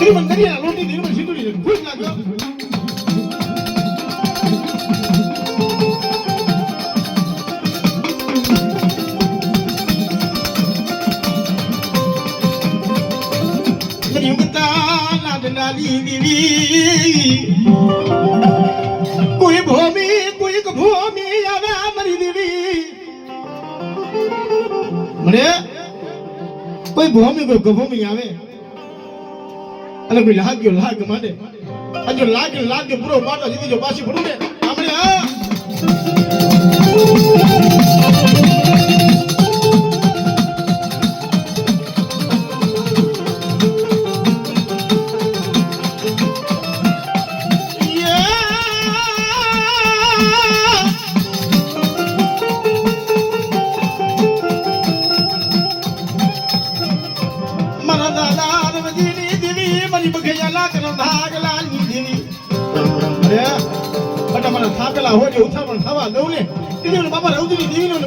શ્રીમંત દરિયા લોટી નિર્મળ સિંધુડી ભૂખ લાગ્યો કોઈ ભૂમિ આવે મરી દેવી મને કોઈ ભૂમિ આવે અને કોઈ લાગ માટે હજુ લાગ પૂરો પાટો જીતી જો પાછી પડું ને આપણે થાકેલા હોય ઉઠા પણ થવા દઉં ને બાપા રવજી દેવી